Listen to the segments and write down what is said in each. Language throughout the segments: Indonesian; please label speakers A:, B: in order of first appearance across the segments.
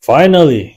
A: Finally,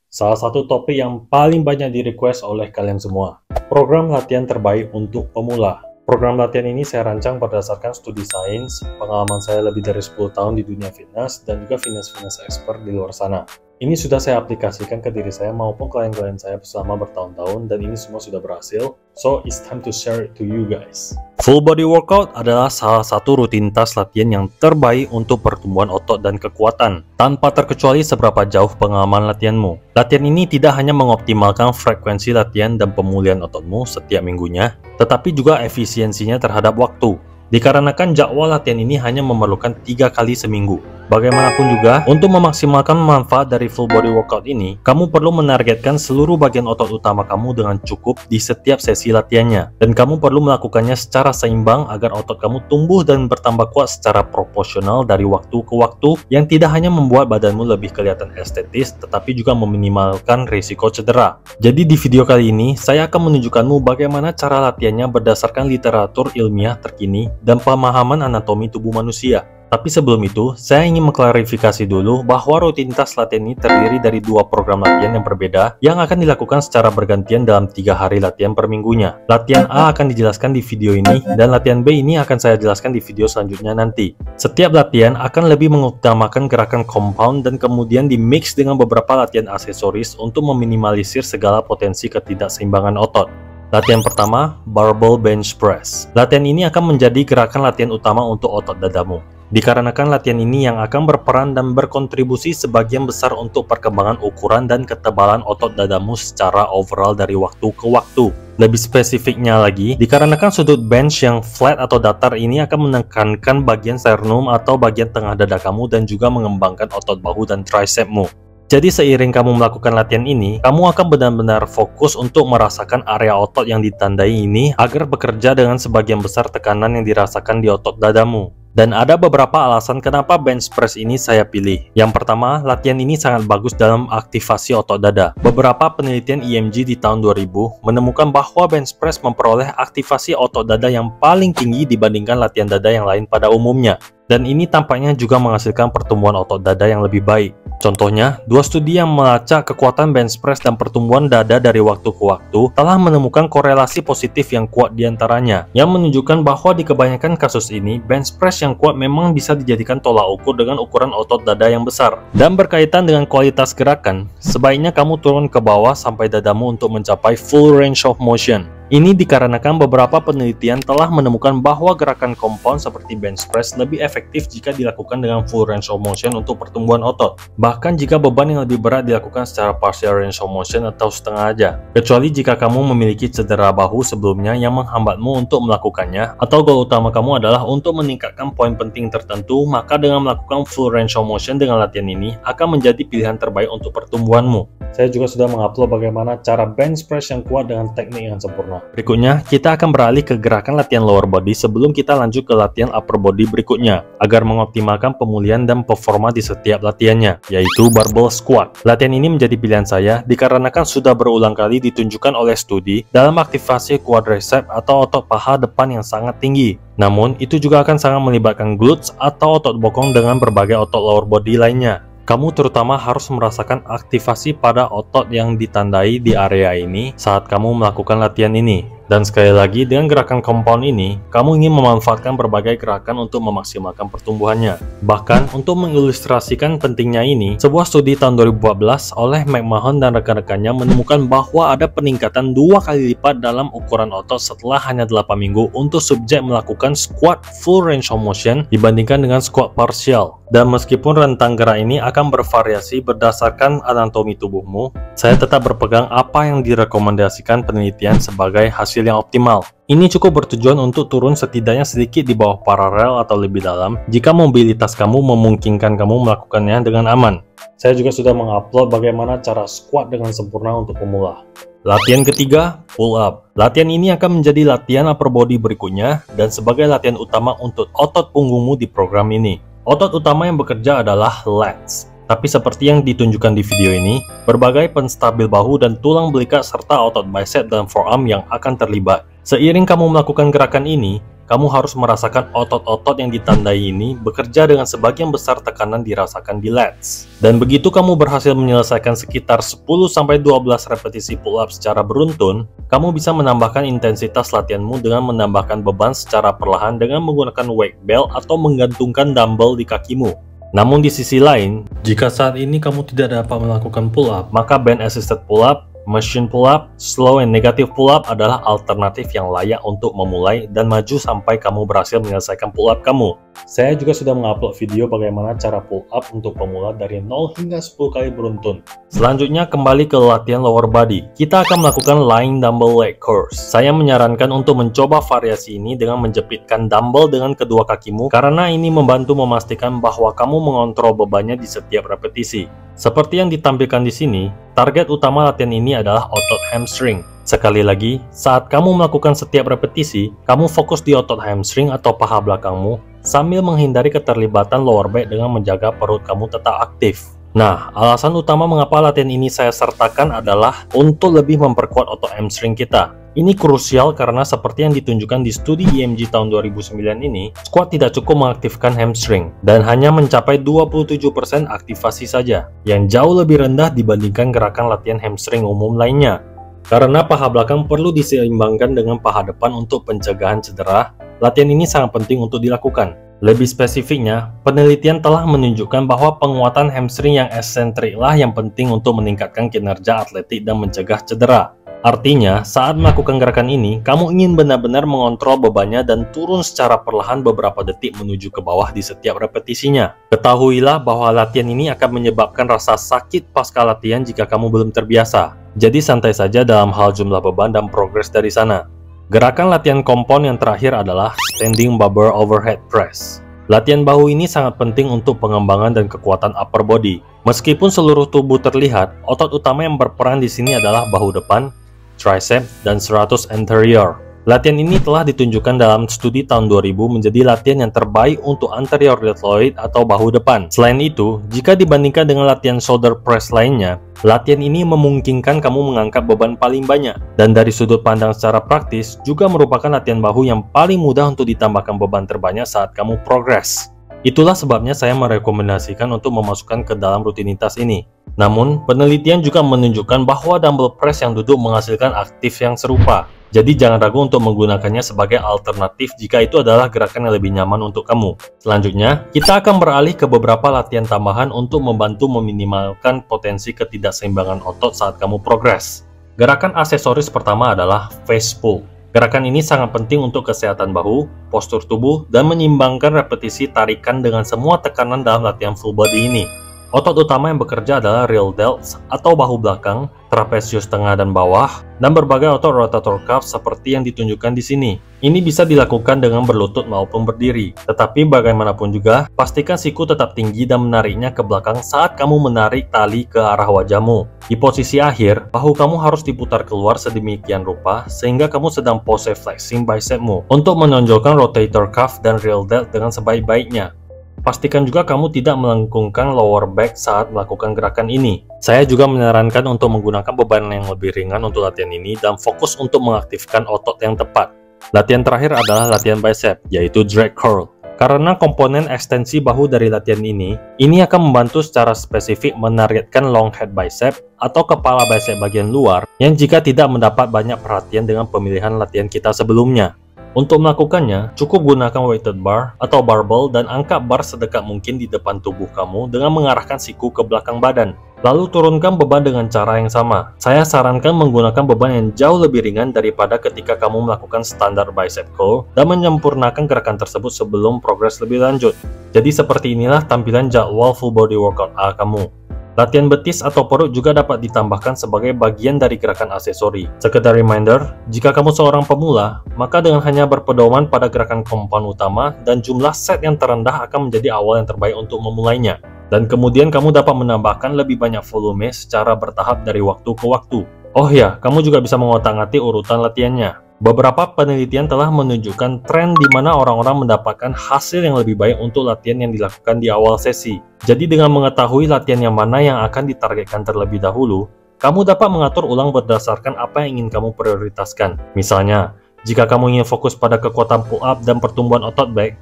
A: salah satu topik yang paling banyak di-request oleh kalian semua. Program latihan terbaik untuk pemula. Program latihan ini saya rancang berdasarkan studi sains, pengalaman saya lebih dari 10 tahun di dunia fitness, dan juga fitness expert di luar sana. Ini sudah saya aplikasikan ke diri saya maupun klien-klien saya selama bertahun-tahun, dan ini semua sudah berhasil. So, it's time to share it to you guys. Full body workout adalah salah satu rutinitas latihan yang terbaik untuk pertumbuhan otot dan kekuatan, tanpa terkecuali seberapa jauh pengalaman latihanmu. Latihan ini tidak hanya mengoptimalkan frekuensi latihan dan pemulihan ototmu setiap minggunya, tetapi juga efisiensinya terhadap waktu. Dikarenakan jadwal latihan ini hanya memerlukan 3 kali seminggu. Bagaimanapun juga, untuk memaksimalkan manfaat dari full body workout ini, kamu perlu menargetkan seluruh bagian otot utama kamu dengan cukup di setiap sesi latihannya. Dan kamu perlu melakukannya secara seimbang agar otot kamu tumbuh dan bertambah kuat secara proporsional dari waktu ke waktu, yang tidak hanya membuat badanmu lebih kelihatan estetis, tetapi juga meminimalkan risiko cedera. Jadi di video kali ini, saya akan menunjukkanmu bagaimana cara latihannya berdasarkan literatur ilmiah terkini dan pemahaman anatomi tubuh manusia. Tapi sebelum itu, saya ingin mengklarifikasi dulu bahwa rutinitas latihan ini terdiri dari 2 program latihan yang berbeda yang akan dilakukan secara bergantian dalam 3 hari latihan per minggunya. Latihan A akan dijelaskan di video ini, dan latihan B ini akan saya jelaskan di video selanjutnya nanti. Setiap latihan akan lebih mengutamakan gerakan compound dan kemudian dimix dengan beberapa latihan aksesoris untuk meminimalisir segala potensi ketidakseimbangan otot. Latihan pertama, barbell bench press. Latihan ini akan menjadi gerakan latihan utama untuk otot dadamu. Dikarenakan latihan ini yang akan berperan dan berkontribusi sebagian besar untuk perkembangan ukuran dan ketebalan otot dadamu secara overall dari waktu ke waktu. Lebih spesifiknya lagi, dikarenakan sudut bench yang flat atau datar ini akan menekankan bagian sternum atau bagian tengah dada kamu dan juga mengembangkan otot bahu dan tricepmu. Jadi seiring kamu melakukan latihan ini, kamu akan benar-benar fokus untuk merasakan area otot yang ditandai ini agar bekerja dengan sebagian besar tekanan yang dirasakan di otot dadamu. Dan ada beberapa alasan kenapa bench press ini saya pilih. Yang pertama, latihan ini sangat bagus dalam aktivasi otot dada. Beberapa penelitian EMG di tahun 2000 menemukan bahwa bench press memperoleh aktivasi otot dada yang paling tinggi dibandingkan latihan dada yang lain pada umumnya. Dan ini tampaknya juga menghasilkan pertumbuhan otot dada yang lebih baik. Contohnya, 2 studi yang melacak kekuatan bench press dan pertumbuhan dada dari waktu ke waktu telah menemukan korelasi positif yang kuat di antaranya, yang menunjukkan bahwa di kebanyakan kasus ini, bench press yang kuat memang bisa dijadikan tolak ukur dengan ukuran otot dada yang besar. Dan berkaitan dengan kualitas gerakan, sebaiknya kamu turun ke bawah sampai dadamu untuk mencapai full range of motion. Ini dikarenakan beberapa penelitian telah menemukan bahwa gerakan compound seperti bench press lebih efektif jika dilakukan dengan full range of motion untuk pertumbuhan otot. Bahkan jika beban yang lebih berat dilakukan secara partial range of motion atau setengah aja. Kecuali jika kamu memiliki cedera bahu sebelumnya yang menghambatmu untuk melakukannya, atau goal utama kamu adalah untuk meningkatkan poin penting tertentu, maka dengan melakukan full range of motion dengan latihan ini akan menjadi pilihan terbaik untuk pertumbuhanmu. Saya juga sudah mengupload bagaimana cara bench press yang kuat dengan teknik yang sempurna. Berikutnya, kita akan beralih ke gerakan latihan lower body sebelum kita lanjut ke latihan upper body berikutnya, agar mengoptimalkan pemulihan dan performa di setiap latihannya, yaitu barbell squat. Latihan ini menjadi pilihan saya dikarenakan sudah berulang kali ditunjukkan oleh studi dalam aktivasi quadricep atau otot paha depan yang sangat tinggi. Namun, itu juga akan sangat melibatkan glutes atau otot bokong dengan berbagai otot lower body lainnya. Kamu terutama harus merasakan aktivasi pada otot yang ditandai di area ini saat kamu melakukan latihan ini. Dan sekali lagi, dengan gerakan compound ini, kamu ingin memanfaatkan berbagai gerakan untuk memaksimalkan pertumbuhannya. Bahkan, untuk mengilustrasikan pentingnya ini, sebuah studi tahun 2014 oleh McMahon dan rekan-rekannya menemukan bahwa ada peningkatan 2 kali lipat dalam ukuran otot setelah hanya 8 minggu untuk subjek melakukan squat full range of motion dibandingkan dengan squat partial. Dan meskipun rentang gerak ini akan bervariasi berdasarkan anatomi tubuhmu, saya tetap berpegang apa yang direkomendasikan penelitian sebagai hasil yang optimal. Ini cukup bertujuan untuk turun setidaknya sedikit di bawah paralel atau lebih dalam jika mobilitas kamu memungkinkan kamu melakukannya dengan aman. Saya juga sudah mengupload bagaimana cara squat dengan sempurna untuk pemula. Latihan ketiga, pull up. Latihan ini akan menjadi latihan upper body berikutnya dan sebagai latihan utama untuk otot punggungmu di program ini. Otot utama yang bekerja adalah lats. Tapi seperti yang ditunjukkan di video ini, berbagai penstabil bahu dan tulang belikat serta otot bicep dan forearm yang akan terlibat. Seiring kamu melakukan gerakan ini, kamu harus merasakan otot-otot yang ditandai ini bekerja dengan sebagian besar tekanan dirasakan di lats. Dan begitu kamu berhasil menyelesaikan sekitar 10-12 repetisi pull-up secara beruntun, kamu bisa menambahkan intensitas latihanmu dengan menambahkan beban secara perlahan dengan menggunakan weight belt atau menggantungkan dumbbell di kakimu. Namun di sisi lain, jika saat ini kamu tidak dapat melakukan pull-up, maka band assisted pull-up, machine pull-up, slow and negative pull-up adalah alternatif yang layak untuk memulai dan maju sampai kamu berhasil menyelesaikan pull-up kamu. Saya juga sudah mengupload video bagaimana cara pull-up untuk pemula dari 0 hingga 10 kali beruntun. Selanjutnya kembali ke latihan lower body. Kita akan melakukan lying dumbbell leg curls. Saya menyarankan untuk mencoba variasi ini dengan menjepitkan dumbbell dengan kedua kakimu karena ini membantu memastikan bahwa kamu mengontrol bebannya di setiap repetisi. Seperti yang ditampilkan di sini, target utama latihan ini adalah otot hamstring. Sekali lagi, saat kamu melakukan setiap repetisi, kamu fokus di otot hamstring atau paha belakangmu sambil menghindari keterlibatan lower back dengan menjaga perut kamu tetap aktif. Nah, alasan utama mengapa latihan ini saya sertakan adalah untuk lebih memperkuat otot hamstring kita. Ini krusial karena seperti yang ditunjukkan di studi EMG tahun 2009 ini, squat tidak cukup mengaktifkan hamstring dan hanya mencapai 27% aktivasi saja, yang jauh lebih rendah dibandingkan gerakan latihan hamstring umum lainnya. Karena paha belakang perlu diseimbangkan dengan paha depan untuk pencegahan cedera, latihan ini sangat penting untuk dilakukan. Lebih spesifiknya, penelitian telah menunjukkan bahwa penguatan hamstring yang eksentriklah yang penting untuk meningkatkan kinerja atletik dan mencegah cedera. Artinya, saat melakukan gerakan ini, kamu ingin benar-benar mengontrol bebannya dan turun secara perlahan beberapa detik menuju ke bawah di setiap repetisinya. Ketahuilah bahwa latihan ini akan menyebabkan rasa sakit pasca latihan jika kamu belum terbiasa. Jadi santai saja dalam hal jumlah beban dan progres dari sana. Gerakan latihan kompon yang terakhir adalah standing barbell overhead press. Latihan bahu ini sangat penting untuk pengembangan dan kekuatan upper body. Meskipun seluruh tubuh terlihat, otot utama yang berperan di sini adalah bahu depan, tricep, dan serratus anterior. Latihan ini telah ditunjukkan dalam studi tahun 2000 menjadi latihan yang terbaik untuk anterior deltoid atau bahu depan. Selain itu, jika dibandingkan dengan latihan shoulder press lainnya, latihan ini memungkinkan kamu mengangkat beban paling banyak. Dan dari sudut pandang secara praktis, juga merupakan latihan bahu yang paling mudah untuk ditambahkan beban terbanyak saat kamu progres. Itulah sebabnya saya merekomendasikan untuk memasukkan ke dalam rutinitas ini. Namun, penelitian juga menunjukkan bahwa dumbbell press yang duduk menghasilkan aktif yang serupa. Jadi jangan ragu untuk menggunakannya sebagai alternatif jika itu adalah gerakan yang lebih nyaman untuk kamu. Selanjutnya, kita akan beralih ke beberapa latihan tambahan untuk membantu meminimalkan potensi ketidakseimbangan otot saat kamu progres. Gerakan aksesoris pertama adalah face pull. Gerakan ini sangat penting untuk kesehatan bahu, postur tubuh, dan menyeimbangkan repetisi tarikan dengan semua tekanan dalam latihan full body ini. Otot utama yang bekerja adalah real delts atau bahu belakang, trapezius tengah dan bawah, dan berbagai otot rotator cuff seperti yang ditunjukkan di sini. Ini bisa dilakukan dengan berlutut maupun berdiri. Tetapi bagaimanapun juga, pastikan siku tetap tinggi dan menariknya ke belakang saat kamu menarik tali ke arah wajahmu. Di posisi akhir, bahu kamu harus diputar keluar sedemikian rupa sehingga kamu sedang pose flexing bicepmu untuk menonjolkan rotator cuff dan real delt dengan sebaik-baiknya. Pastikan juga kamu tidak melengkungkan lower back saat melakukan gerakan ini. Saya juga menyarankan untuk menggunakan beban yang lebih ringan untuk latihan ini dan fokus untuk mengaktifkan otot yang tepat. Latihan terakhir adalah latihan bicep, yaitu drag curl. Karena komponen ekstensi bahu dari latihan ini akan membantu secara spesifik menargetkan long head bicep atau kepala bicep bagian luar yang jika tidak mendapat banyak perhatian dengan pemilihan latihan kita sebelumnya. Untuk melakukannya, cukup gunakan weighted bar atau barbell dan angkat bar sedekat mungkin di depan tubuh kamu dengan mengarahkan siku ke belakang badan. Lalu turunkan beban dengan cara yang sama. Saya sarankan menggunakan beban yang jauh lebih ringan daripada ketika kamu melakukan standar bicep curl dan menyempurnakan gerakan tersebut sebelum progres lebih lanjut. Jadi seperti inilah tampilan jadwal full body workout A kamu. Latihan betis atau perut juga dapat ditambahkan sebagai bagian dari gerakan aksesori. Sekedar reminder, jika kamu seorang pemula, maka dengan hanya berpedoman pada gerakan komponen utama dan jumlah set yang terendah akan menjadi awal yang terbaik untuk memulainya. Dan kemudian kamu dapat menambahkan lebih banyak volume secara bertahap dari waktu ke waktu. Oh ya, kamu juga bisa mengotak-atik urutan latihannya. Beberapa penelitian telah menunjukkan tren di mana orang-orang mendapatkan hasil yang lebih baik untuk latihan yang dilakukan di awal sesi. Jadi dengan mengetahui latihan yang mana yang akan ditargetkan terlebih dahulu, kamu dapat mengatur ulang berdasarkan apa yang ingin kamu prioritaskan. Misalnya, Jika kamu ingin fokus pada kekuatan pull up dan pertumbuhan otot back,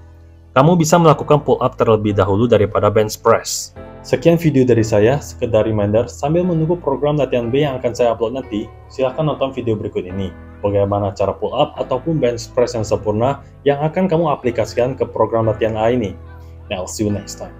A: kamu bisa melakukan pull up terlebih dahulu daripada bench press. Sekian video dari saya, sekedar reminder, sambil menunggu program latihan B yang akan saya upload nanti, silahkan nonton video berikut ini. Bagaimana cara pull up ataupun bench press yang sempurna yang akan kamu aplikasikan ke program latihan A ini. Now, I'll see you next time.